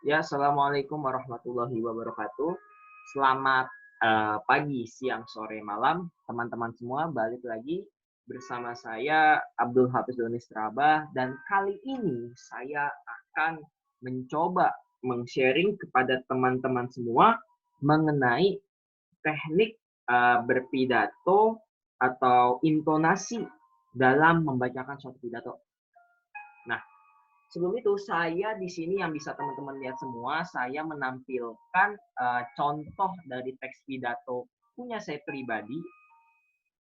Ya, assalamualaikum warahmatullahi wabarakatuh. Selamat pagi, siang, sore, malam, teman-teman semua. Balik lagi bersama saya Abdul Hafiz Doni Strabah dan kali ini saya akan mencoba meng-sharing kepada teman-teman semua mengenai teknik berpidato atau intonasi dalam membacakan suatu pidato. Nah, sebelum itu, saya di sini yang bisa teman-teman lihat semua, saya menampilkan contoh dari teks pidato punya saya pribadi,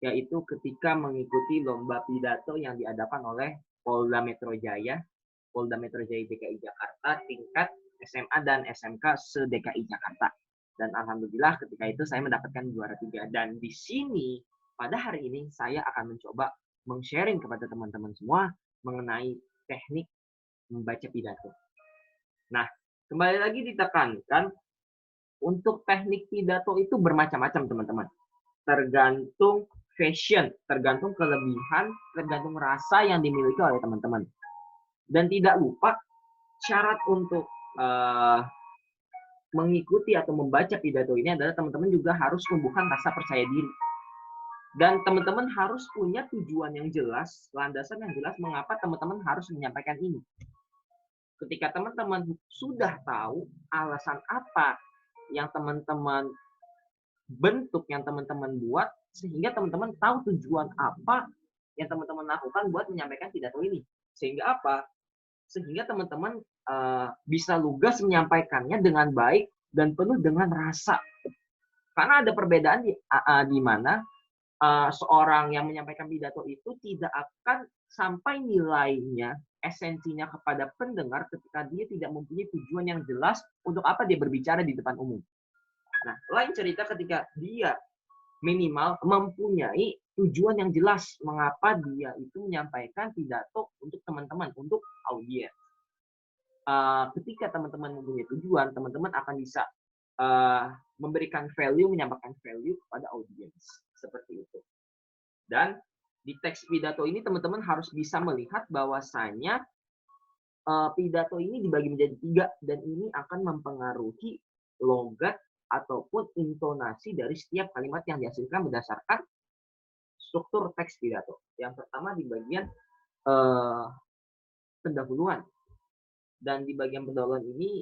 yaitu ketika mengikuti lomba pidato yang diadakan oleh Polda Metro Jaya DKI Jakarta, tingkat SMA dan SMK se-DKI Jakarta. Dan alhamdulillah ketika itu saya mendapatkan juara 3. Dan di sini, pada hari ini, saya akan mencoba meng-sharing kepada teman-teman semua mengenai teknik membaca pidato. Nah, kembali lagi ditekankan, untuk teknik pidato itu bermacam-macam, teman-teman. Tergantung fashion, tergantung kelebihan, tergantung rasa yang dimiliki oleh teman-teman. Dan tidak lupa, syarat untuk mengikuti atau membaca pidato ini adalah teman-teman juga harus tumbuhkan rasa percaya diri. Dan teman-teman harus punya tujuan yang jelas, landasan yang jelas mengapa teman-teman harus menyampaikan ini. Ketika teman-teman sudah tahu alasan apa yang teman-teman bentuk, yang teman-teman buat, sehingga teman-teman tahu tujuan apa yang teman-teman lakukan buat menyampaikan pidato ini. Sehingga apa? Sehingga teman-teman bisa lugas menyampaikannya dengan baik dan penuh dengan rasa. Karena ada perbedaan di mana seorang yang menyampaikan pidato itu tidak akan sampai nilainya, esensinya kepada pendengar ketika dia tidak mempunyai tujuan yang jelas untuk apa dia berbicara di depan umum. Nah, lain cerita ketika dia minimal mempunyai tujuan yang jelas mengapa dia itu menyampaikan pidato untuk teman-teman, untuk audiens. Ketika teman-teman mempunyai tujuan, teman-teman akan bisa memberikan value, menyampaikan value kepada audiens. Seperti itu. Dan di teks pidato ini teman-teman harus bisa melihat bahwasanya pidato ini dibagi menjadi 3 dan ini akan mempengaruhi logat ataupun intonasi dari setiap kalimat yang dihasilkan berdasarkan struktur teks pidato. Yang pertama di bagian pendahuluan. Dan di bagian pendahuluan ini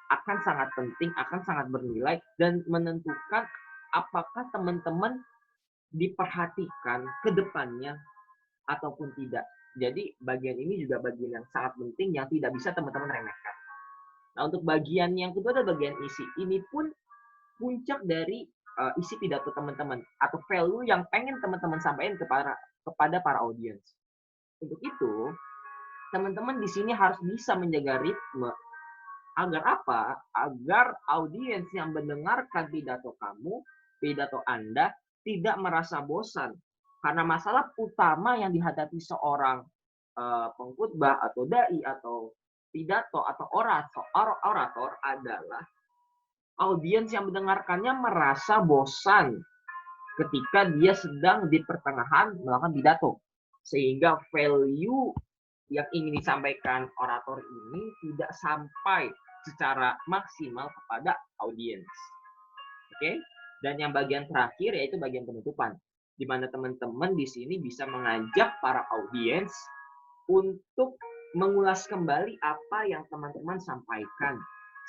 akan sangat penting, akan sangat bernilai dan menentukan apakah teman-teman diperhatikan ke depannya ataupun tidak. Jadi bagian ini juga bagian yang sangat penting yang tidak bisa teman-teman remehkan. Nah, untuk bagian yang kedua adalah bagian isi. Ini pun puncak dari isi pidato teman-teman atau value yang pengen teman-teman sampaikan kepada para audiens. Untuk itu, teman-teman di sini harus bisa menjaga ritme. Agar apa? Agar audiens yang mendengarkan pidato kamu, pidato Anda, tidak merasa bosan. Karena masalah utama yang dihadapi seorang pengkhotbah atau dai atau pidato atau orator adalah audiens yang mendengarkannya merasa bosan ketika dia sedang di pertengahan melakukan pidato. Sehingga value yang ingin disampaikan orator ini tidak sampai secara maksimal kepada audiens. Oke? Dan yang bagian terakhir yaitu bagian penutupan, di mana teman-teman di sini bisa mengajak para audiens untuk mengulas kembali apa yang teman-teman sampaikan.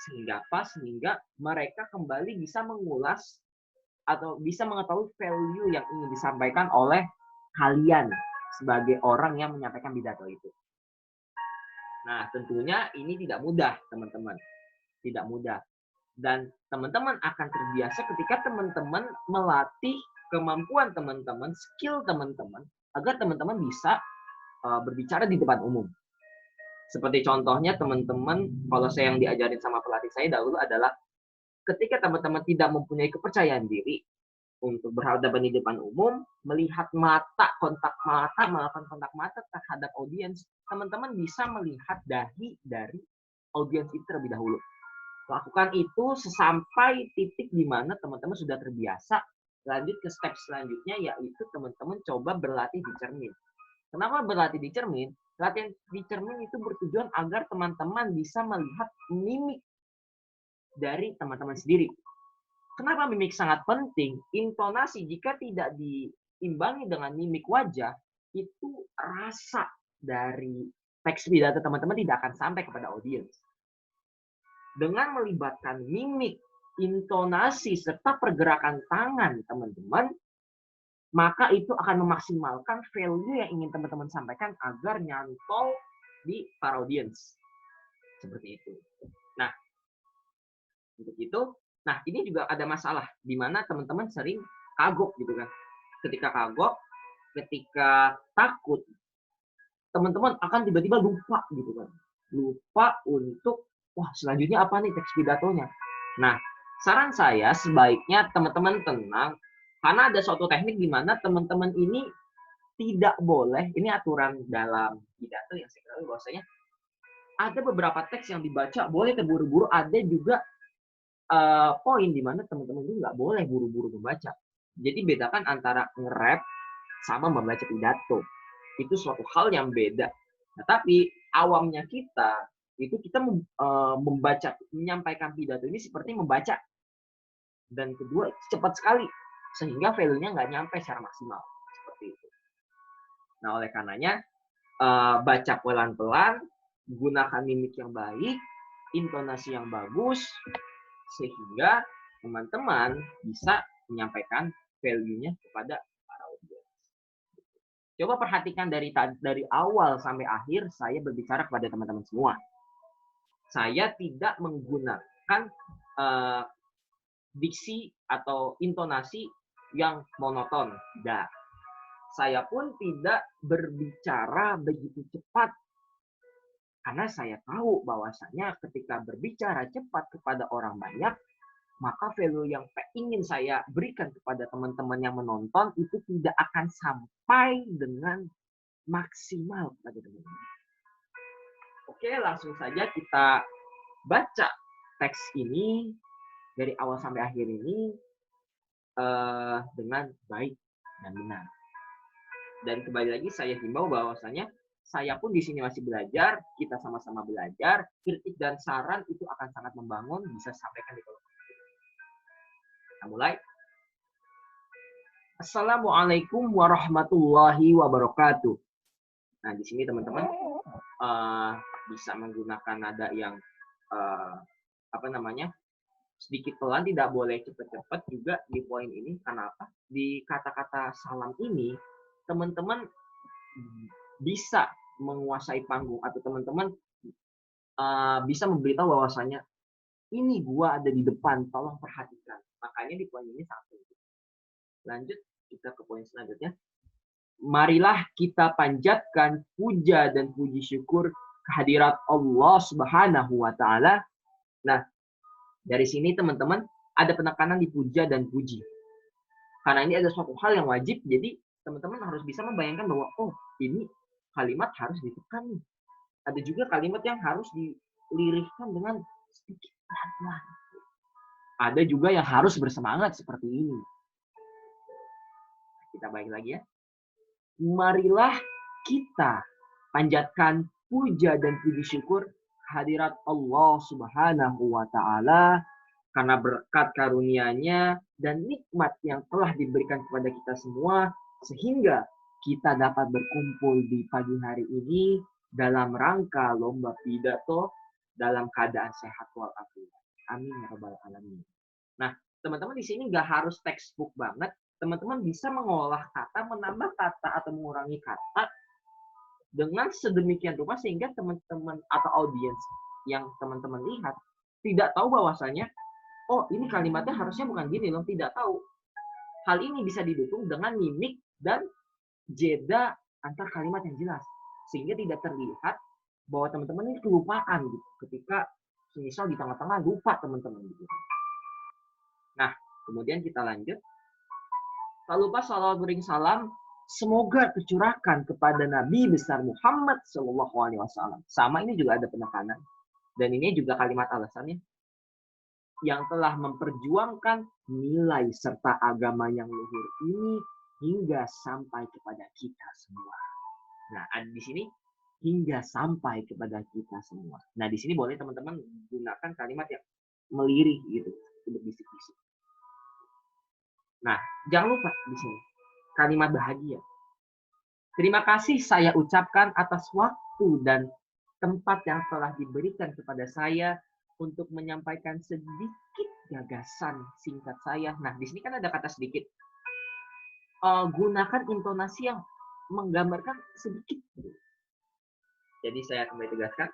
Sehingga apa? Sehingga mereka kembali bisa mengulas atau bisa mengetahui value yang ingin disampaikan oleh kalian sebagai orang yang menyampaikan pidato itu. Nah, tentunya ini tidak mudah, teman-teman. Tidak mudah. Dan teman-teman akan terbiasa ketika teman-teman melatih kemampuan teman-teman, skill teman-teman, agar teman-teman bisa berbicara di depan umum. Seperti contohnya teman-teman, kalau saya yang diajarin sama pelatih saya dahulu adalah ketika teman-teman tidak mempunyai kepercayaan diri untuk berhadapan di depan umum, melihat mata, melakukan kontak mata terhadap audiens, teman-teman bisa melihat dahi dari audiens itu terlebih dahulu. Lakukan itu sesampai titik di mana teman-teman sudah terbiasa. Lanjut ke step selanjutnya, yaitu teman-teman coba berlatih di cermin. Kenapa berlatih di cermin? Latihan di cermin itu bertujuan agar teman-teman bisa melihat mimik dari teman-teman sendiri. Kenapa mimik sangat penting? Intonasi jika tidak diimbangi dengan mimik wajah, itu rasa dari teks pidato teman-teman tidak akan sampai kepada audiens. Dengan melibatkan mimik, intonasi, serta pergerakan tangan teman-teman, maka itu akan memaksimalkan value yang ingin teman-teman sampaikan agar nyantol di para audiens. Seperti itu. Nah, untuk itu, ini juga ada masalah di mana teman-teman sering kagok gitu kan. Ketika kagok, ketika takut, teman-teman akan tiba-tiba lupa gitu kan. Lupa untuk, wah selanjutnya apa nih teks pidatonya. Nah, saran saya sebaiknya teman-teman tenang, karena ada suatu teknik di mana teman-teman ini tidak boleh, ini aturan dalam pidato yang saya ketahui bahwasanya ada beberapa teks yang dibaca boleh terburu-buru, ada juga poin di mana teman-teman itu nggak boleh buru-buru membaca. Jadi bedakan antara nge-rap sama membaca pidato. Itu suatu hal yang beda. Nah, tapi awamnya kita, itu kita membaca, menyampaikan pidato ini seperti membaca. Dan kedua, cepat sekali. Sehingga value-nya nggak nyampe secara maksimal. Seperti itu. Nah, oleh karenanya, baca pelan-pelan, gunakan mimik yang baik, intonasi yang bagus, sehingga teman-teman bisa menyampaikan value-nya kepada para audiens. Coba perhatikan dari awal sampai akhir saya berbicara kepada teman-teman semua. Saya tidak menggunakan diksi atau intonasi yang monoton. Tidak. Saya pun tidak berbicara begitu cepat. Karena saya tahu bahwasanya ketika berbicara cepat kepada orang banyak, maka value yang ingin saya berikan kepada teman-teman yang menonton itu tidak akan sampai dengan maksimal kepada teman-teman. Oke, langsung saja kita baca teks ini dari awal sampai akhir ini dengan baik dan benar. Dan kembali lagi saya himbau bahwasanya saya pun di sini masih belajar, kita sama-sama belajar, kritik dan saran itu akan sangat membangun, bisa sampaikan di kolom komentar. Kita mulai. Assalamualaikum warahmatullahi wabarakatuh. Nah, di sini teman-teman bisa menggunakan nada yang sedikit pelan, tidak boleh cepat-cepat juga di poin ini. Karena apa? Di kata-kata salam ini, teman-teman bisa menguasai panggung atau teman-teman bisa memberitahu bahwasanya ini gua ada di depan, tolong perhatikan. Makanya di poin ini sangat penting. Lanjut kita ke poin selanjutnya. Marilah kita panjatkan puja dan puji syukur kehadirat Allah Subhanahu wa taala. Nah, dari sini teman-teman ada penekanan di puja dan puji. Karena ini ada suatu hal yang wajib, jadi teman-teman harus bisa membayangkan bahwa oh, ini kalimat harus ditekan nih. Ada juga kalimat yang harus dilirikkan dengan sedikit pelan-pelan. Ada juga yang harus bersemangat seperti ini. Kita balik lagi ya. Marilah kita panjatkan puja dan puji syukur hadirat Allah Subhanahu wa taala karena berkat karunia-Nya dan nikmat yang telah diberikan kepada kita semua sehingga kita dapat berkumpul di pagi hari ini dalam rangka lomba pidato dalam keadaan sehat walafiat. Amin ya rabbal alamin. Nah, teman-teman di sini nggak harus textbook banget. Teman-teman bisa mengolah kata, menambah kata, atau mengurangi kata dengan sedemikian rupa sehingga teman-teman atau audiens yang teman-teman lihat tidak tahu bahwasanya, oh ini kalimatnya harusnya bukan gini loh, tidak tahu. Hal ini bisa didukung dengan mimik dan jeda antar kalimat yang jelas. Sehingga tidak terlihat bahwa teman-teman ini kelupaan gitu, ketika misal di tengah-tengah lupa teman-teman gitu. Nah, kemudian kita lanjut. Tak lupa salawat bering salam semoga tercurahkan kepada Nabi besar Muhammad SAW. Sama ini juga ada penekanan. Dan ini juga kalimat alasannya. Yang telah memperjuangkan nilai serta agama yang luhur ini hingga sampai kepada kita semua. Nah, di sini hingga sampai kepada kita semua. Nah, di sini boleh teman-teman gunakan kalimat yang melirik gitu, berbisik-bisik. Nah, jangan lupa di sini kalimat bahagia. Terima kasih saya ucapkan atas waktu dan tempat yang telah diberikan kepada saya untuk menyampaikan sedikit gagasan singkat saya. Nah, di sini kan ada kata sedikit. Gunakan intonasi yang menggambarkan sedikit. Jadi saya kembali tegaskan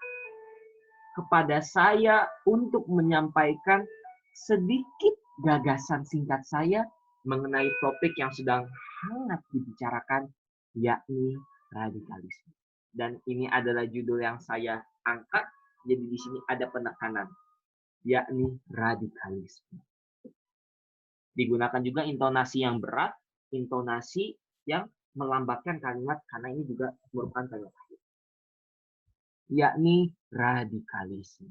kepada saya untuk menyampaikan sedikit gagasan singkat saya mengenai topik yang sedang hangat dibicarakan, yakni radikalisme. Dan ini adalah judul yang saya angkat, jadi di sini ada penekanan, yakni radikalisme. Digunakan juga intonasi yang berat, intonasi yang melambatkan kalimat, karena ini juga merupakan kalimat yakni radikalisme.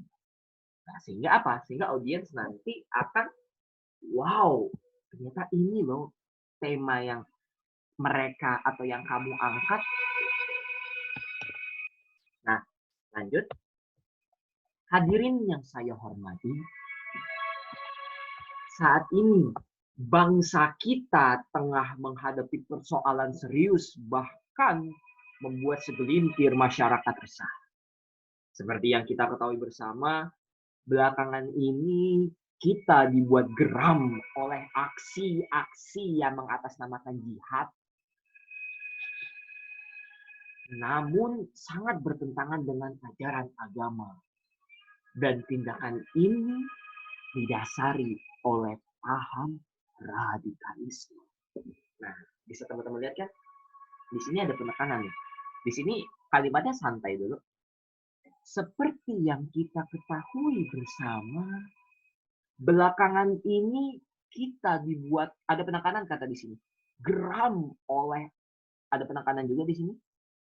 Nah, sehingga apa? Sehingga audiens nanti akan, wow, ternyata ini loh tema yang mereka atau yang kamu angkat. Nah, lanjut. Hadirin yang saya hormati, saat ini bangsa kita tengah menghadapi persoalan serius, bahkan membuat segelintir masyarakat resah. Seperti yang kita ketahui bersama, belakangan ini kita dibuat geram oleh aksi-aksi yang mengatasnamakan jihad, namun sangat bertentangan dengan ajaran agama. Dan tindakan ini didasari oleh paham radikalisme. Nah, bisa teman-teman lihat kan? Di sini ada penekanan nih. Di sini kalimatnya santai dulu. Seperti yang kita ketahui bersama, belakangan ini kita dibuat, ada penekanan kata di sini, geram oleh, ada penekanan juga di sini.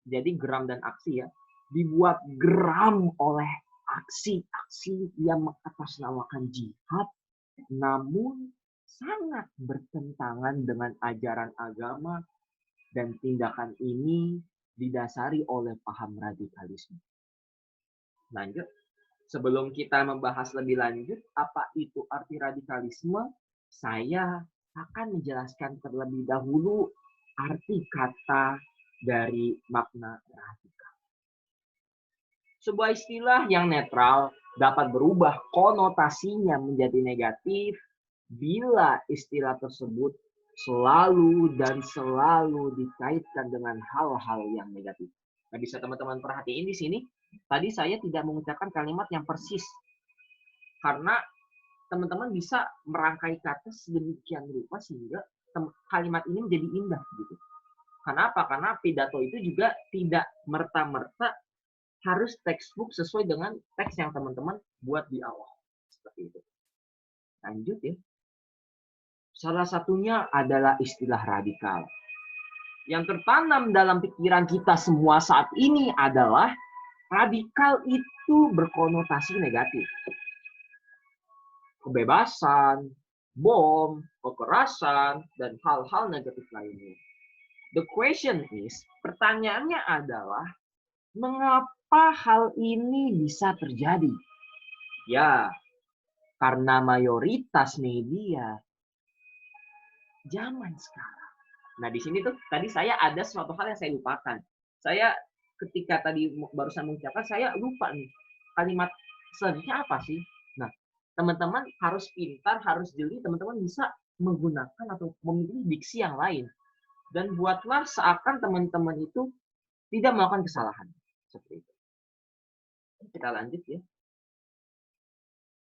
Jadi geram dan aksi ya, dibuat geram oleh aksi-aksi yang mengatasnamakan jihad, namun sangat bertentangan dengan ajaran agama, dan tindakan ini didasari oleh paham radikalisme. Lanjut. Sebelum kita membahas lebih lanjut apa itu arti radikalisme, saya akan menjelaskan terlebih dahulu arti kata dari makna radikal. Sebuah istilah yang netral dapat berubah konotasinya menjadi negatif bila istilah tersebut selalu dan selalu dikaitkan dengan hal-hal yang negatif. Nah, bisa teman-teman perhatiin di sini. Tadi saya tidak mengucapkan kalimat yang persis. Karena teman-teman bisa merangkai kata sedemikian rupa sehingga kalimat ini menjadi indah. Gitu. Kenapa? Karena pidato itu juga tidak merta-merta harus textbook sesuai dengan teks yang teman-teman buat di awal. Seperti itu. Lanjut ya. Salah satunya adalah istilah radikal. Yang tertanam dalam pikiran kita semua saat ini adalah radikal itu berkonotasi negatif. Kebebasan, bom, kekerasan, dan hal-hal negatif lainnya. The question is, pertanyaannya adalah, mengapa hal ini bisa terjadi? Ya, karena mayoritas media zaman sekarang. Nah, di sini tuh tadi saya ada suatu hal yang saya lupakan. Saya ketika tadi barusan mengucapkan, saya lupa nih kalimat selanjutnya apa sih. Nah, teman-teman harus pintar, harus jeli, teman-teman bisa menggunakan atau memilih diksi yang lain. Dan buatlah seakan teman-teman itu tidak melakukan kesalahan. Seperti itu. Kita lanjut ya.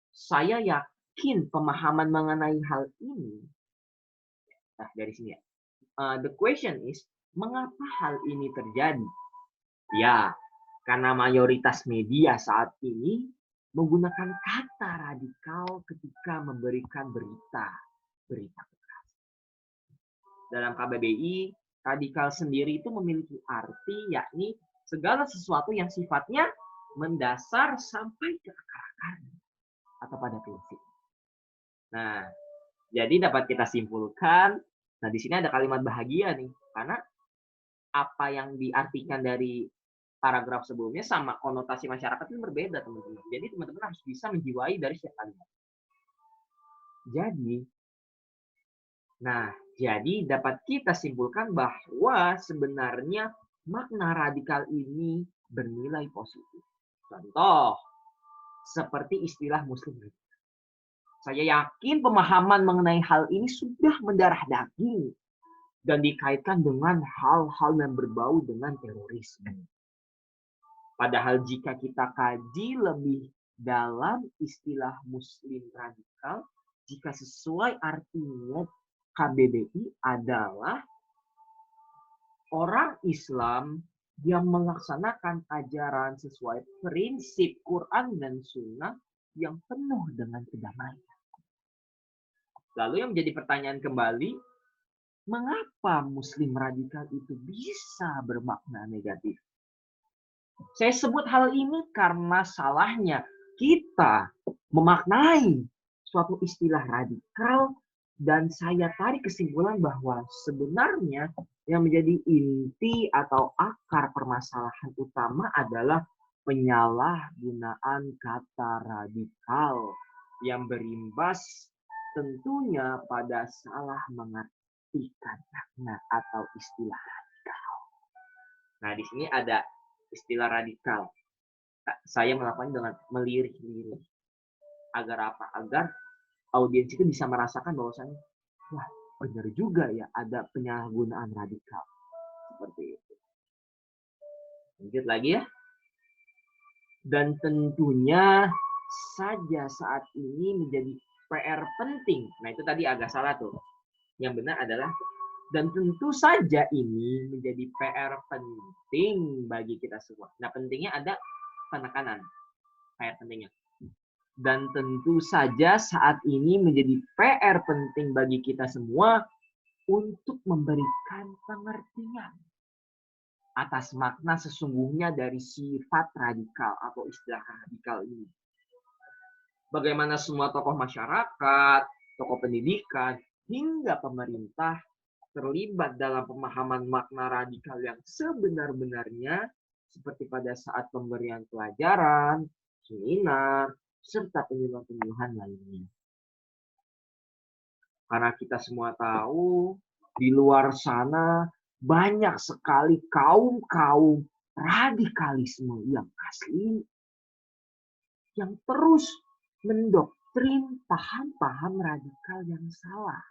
Saya yakin pemahaman mengenai hal ini. Nah, dari sini ya. The question is, mengapa hal ini terjadi? Ya, karena mayoritas media saat ini menggunakan kata radikal ketika memberikan berita kekerasan. Dalam KBBI, radikal sendiri itu memiliki arti yakni segala sesuatu yang sifatnya mendasar sampai ke akar-akarnya atau pada prinsip. Nah, jadi dapat kita simpulkan, nah di sini ada kalimat bahagia nih, karena apa yang diartikan dari paragraf sebelumnya sama konotasi masyarakat itu berbeda, teman-teman. Jadi teman-teman harus bisa menjiwai dari setiap kalimat. Jadi dapat kita simpulkan bahwa sebenarnya makna radikal ini bernilai positif. Contoh, seperti istilah muslim. Saya yakin pemahaman mengenai hal ini sudah mendarah daging dan dikaitkan dengan hal-hal yang berbau dengan terorisme. Padahal jika kita kaji lebih dalam istilah muslim radikal, jika sesuai artinya KBBI adalah orang Islam yang melaksanakan ajaran sesuai prinsip Quran dan Sunnah yang penuh dengan kedamaian. Lalu yang menjadi pertanyaan kembali, mengapa Muslim radikal itu bisa bermakna negatif? Saya sebut hal ini karena salahnya kita memaknai suatu istilah radikal dan saya tarik kesimpulan bahwa sebenarnya yang menjadi inti atau akar permasalahan utama adalah penyalahgunaan kata radikal yang berimbas tentunya pada salah mengartikan makna atau istilah radikal. Nah, di sini ada istilah radikal. Saya melakukan dengan melirik-lirik. Agar apa? Agar audiens itu bisa merasakan bahwasanya, wah, benar juga ya ada penyalahgunaan radikal. Seperti itu. Lanjut lagi ya. Dan tentunya saja saat ini menjadi PR penting. Nah, itu tadi agak salah tuh. Yang benar adalah, dan tentu saja ini menjadi PR penting bagi kita semua. Nah, pentingnya ada penekanan. PR pentingnya. Dan tentu saja saat ini menjadi PR penting bagi kita semua untuk memberikan pengertian atas makna sesungguhnya dari sifat radikal atau istilah radikal ini. Bagaimana semua tokoh masyarakat, tokoh pendidikan, hingga pemerintah terlibat dalam pemahaman makna radikal yang sebenar-benarnya seperti pada saat pemberian pelajaran, seminar, serta penyuluhan-penyuluhan lainnya. Karena kita semua tahu di luar sana banyak sekali kaum-kaum radikalisme yang asli yang terus mendoktrin paham-paham radikal yang salah.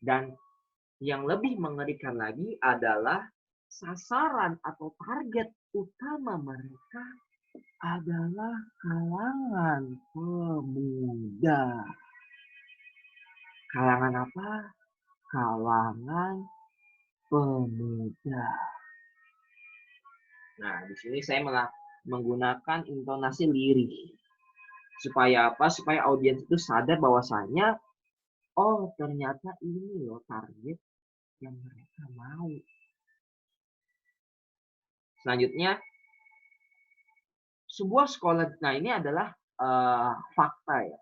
Dan yang lebih mengerikan lagi adalah sasaran atau target utama mereka adalah kalangan pemuda. Kalangan apa? Kalangan pemuda. Nah, di sini saya malah menggunakan intonasi lirik. Supaya apa? Supaya audiens itu sadar bahwasanya, oh ternyata ini loh target yang mereka mau. Selanjutnya, sebuah sekolah, nah ini adalah fakta ya.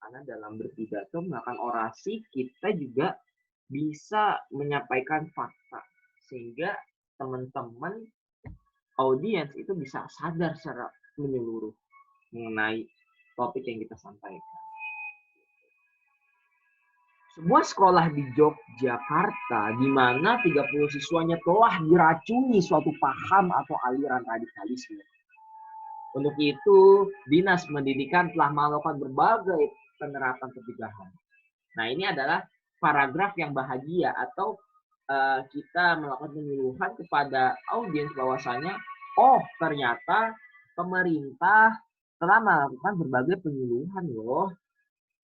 Karena dalam berpidato melakukan orasi, kita juga bisa menyampaikan fakta. Sehingga teman-teman audiens itu bisa sadar secara menyeluruh mengenai topik yang kita sampaikan. Sebuah sekolah di Yogyakarta di mana 30 siswanya telah diracuni suatu paham atau aliran radikalisme. Untuk itu, Dinas Pendidikan telah melakukan berbagai penerapan pencegahan. Nah, ini adalah paragraf yang bahagia atau kita melakukan penyuluhan kepada audiens bahwasanya, oh ternyata pemerintah telah melakukan berbagai penyuluhan loh.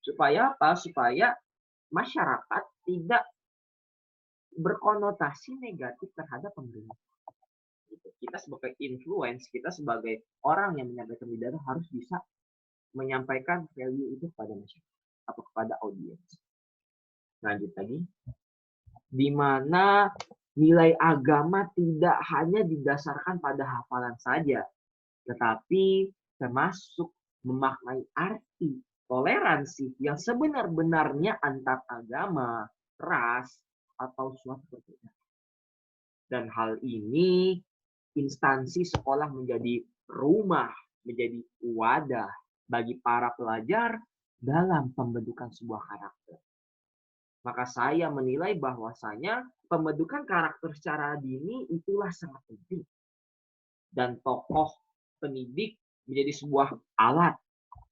Supaya apa? Supaya masyarakat tidak berkonotasi negatif terhadap pemerintah. Kita sebagai influence, kita sebagai orang yang menyampaikan pidato harus bisa menyampaikan value itu kepada masyarakat atau kepada audiens. Lanjut lagi. Di mana nilai agama tidak hanya didasarkan pada hafalan saja, tetapi termasuk memaknai arti toleransi yang sebenar-benarnya antar agama, ras, atau suatu perbedaan. Dan hal ini instansi sekolah menjadi rumah, menjadi wadah bagi para pelajar dalam pembentukan sebuah karakter. Maka saya menilai bahwasanya pembentukan karakter secara dini itulah sangat penting. Dan tokoh pendidik menjadi sebuah alat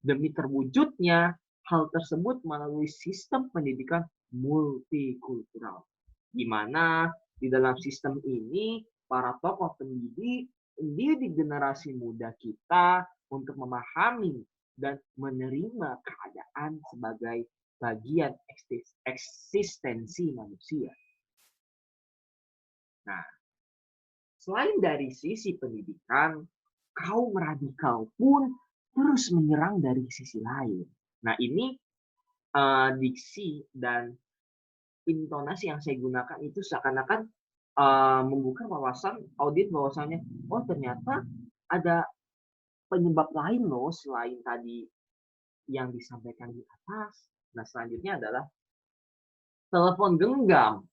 demi terwujudnya hal tersebut melalui sistem pendidikan multikultural. Di mana di dalam sistem ini para tokoh pendidik mendidik generasi muda kita untuk memahami dan menerima keadaan sebagai bagian eksistensi manusia. Nah, selain dari sisi pendidikan, kaum radikal pun terus menyerang dari sisi lain. Nah, ini diksi dan intonasi yang saya gunakan itu seakan-akan membuka wawasan audit bahwasanya, oh ternyata ada penyebab lain loh selain tadi yang disampaikan di atas. Nah, selanjutnya adalah telepon genggam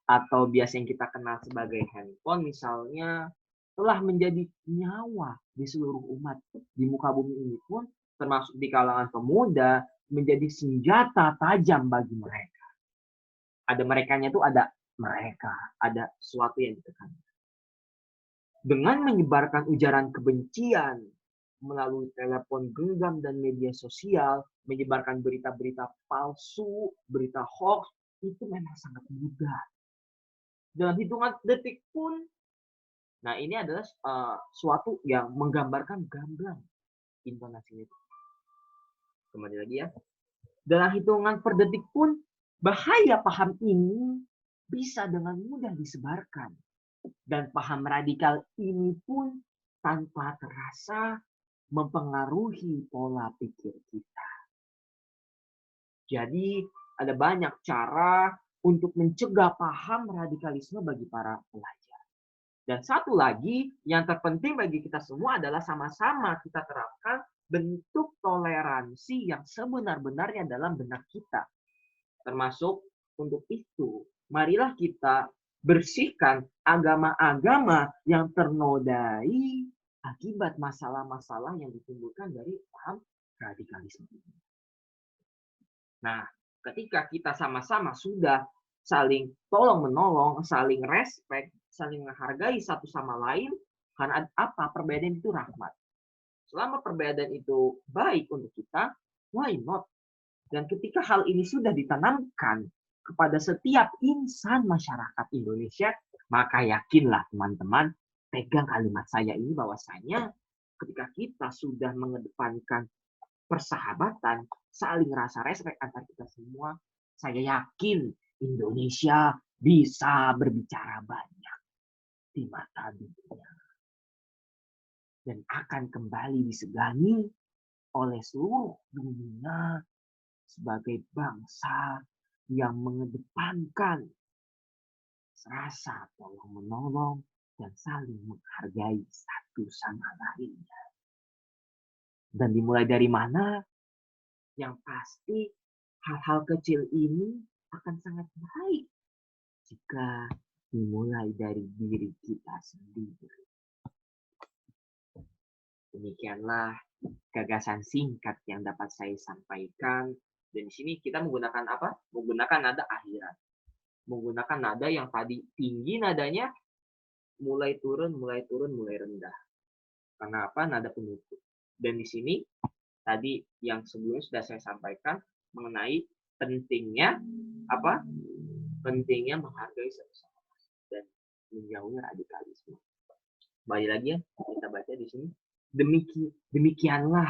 atau biasa yang kita kenal sebagai handphone misalnya telah menjadi nyawa di seluruh umat di muka bumi ini pun termasuk di kalangan pemuda menjadi senjata tajam bagi mereka. Ada merekanya itu ada mereka, ada sesuatu yang ditekan. Dengan menyebarkan ujaran kebencian melalui telepon genggam dan media sosial, menyebarkan berita-berita palsu, berita hoax, itu memang sangat mudah. Dalam hitungan detik pun, nah ini adalah suatu yang menggambarkan gamblang intonasinya itu. Kembali lagi ya. Dalam hitungan per detik pun, bahaya paham ini bisa dengan mudah disebarkan. Dan paham radikal ini pun tanpa terasa mempengaruhi pola pikir kita. Jadi ada banyak cara untuk mencegah paham radikalisme bagi para pelajar. Dan satu lagi yang terpenting bagi kita semua adalah sama-sama kita terapkan bentuk toleransi yang sebenar-benarnya dalam benak kita. Termasuk untuk itu, marilah kita bersihkan agama-agama yang ternodai akibat masalah-masalah yang ditimbulkan dari paham radikalisme. Nah, ketika kita sama-sama sudah saling tolong-menolong, saling respect, saling menghargai satu sama lain, karena apa? Perbedaan itu rahmat. Selama perbedaan itu baik untuk kita, why not? Dan ketika hal ini sudah ditanamkan kepada setiap insan masyarakat Indonesia, maka yakinlah teman-teman, pegang kalimat saya ini bahwasanya ketika kita sudah mengedepankan persahabatan, saling rasa respect antar kita semua, saya yakin Indonesia bisa berbicara banyak di mata dunia. Dan akan kembali disegani oleh seluruh dunia sebagai bangsa yang mengedepankan rasa tolong-menolong dan saling menghargai satu sama lainnya. Dan dimulai dari mana? Yang pasti hal-hal kecil ini akan sangat baik jika dimulai dari diri kita sendiri. Demikianlah gagasan singkat yang dapat saya sampaikan. Dan di sini kita menggunakan apa? Menggunakan nada akhiran. Menggunakan nada yang tadi tinggi nadanya, mulai turun, mulai rendah. Karena apa? Nada penutup. Dan di sini tadi yang sebelumnya sudah saya sampaikan mengenai pentingnya apa? Pentingnya menghargai satu sama lain dan menjauhi radikalisme. Kembali lagi ya, kita baca di sini. Demikianlah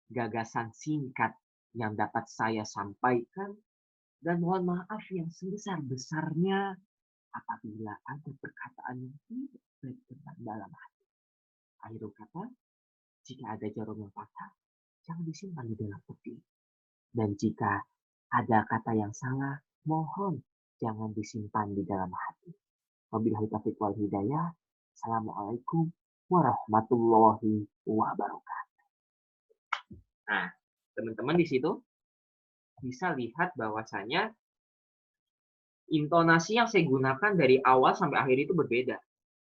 gagasan singkat yang dapat saya sampaikan, dan mohon maaf yang sebesar-besarnya apabila ada perkataan yang tidak berkenan dalam hati. Akhir kata, jika ada jarum yang patah, jangan disimpan di dalam peti. Dan jika ada kata yang salah, mohon jangan disimpan di dalam hati. Wabillahi taufiq wal hidayah. Assalamualaikum warahmatullahi wabarakatuh. Nah, teman-teman di situ bisa lihat bahwasanya intonasi yang saya gunakan dari awal sampai akhir itu berbeda.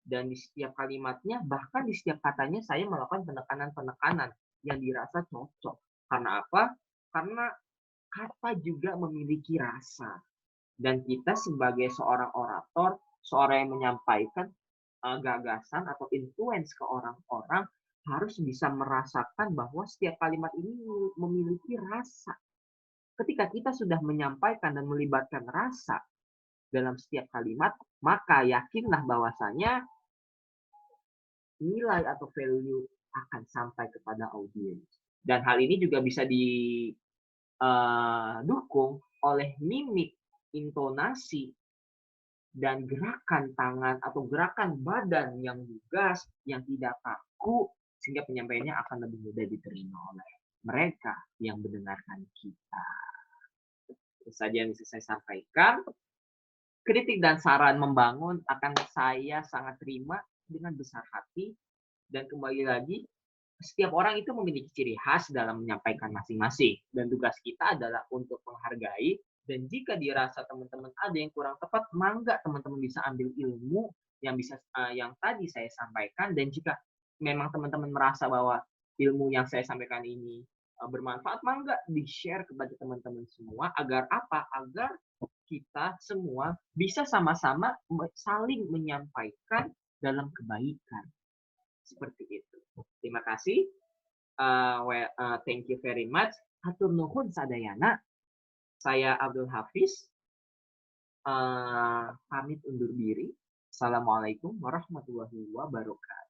Dan di setiap kalimatnya, bahkan di setiap katanya saya melakukan penekanan-penekanan yang dirasa cocok. Karena apa? Karena kata juga memiliki rasa. Dan kita sebagai seorang orator, seorang yang menyampaikan gagasan atau influence ke orang-orang harus bisa merasakan bahwa setiap kalimat ini memiliki rasa. Ketika kita sudah menyampaikan dan melibatkan rasa dalam setiap kalimat, maka yakinlah bahwasanya nilai atau value akan sampai kepada audiens. Dan hal ini juga bisa didukung oleh mimik, intonasi, dan gerakan tangan atau gerakan badan yang lugas, yang tidak kaku, sehingga penyampaiannya akan lebih mudah diterima oleh mereka yang mendengarkan kita. Itu saja yang bisa saya sampaikan. Kritik dan saran membangun akan saya sangat terima dengan besar hati. Dan kembali lagi, setiap orang itu memiliki ciri khas dalam menyampaikan masing-masing. Dan tugas kita adalah untuk menghargai. Dan jika dirasa teman-teman ada yang kurang tepat, mangga teman-teman bisa ambil ilmu yang tadi saya sampaikan. Dan jika memang teman-teman merasa bahwa ilmu yang saya sampaikan ini bermanfaat, mangga di-share kepada teman-teman semua. Agar apa? Agar kita semua bisa sama-sama saling menyampaikan dalam kebaikan. Seperti itu. Terima kasih. Thank you very much. Hatur nuhun sadayana. Saya Abdul Hafiz. Pamit undur diri. Assalamualaikum warahmatullahi wabarakatuh.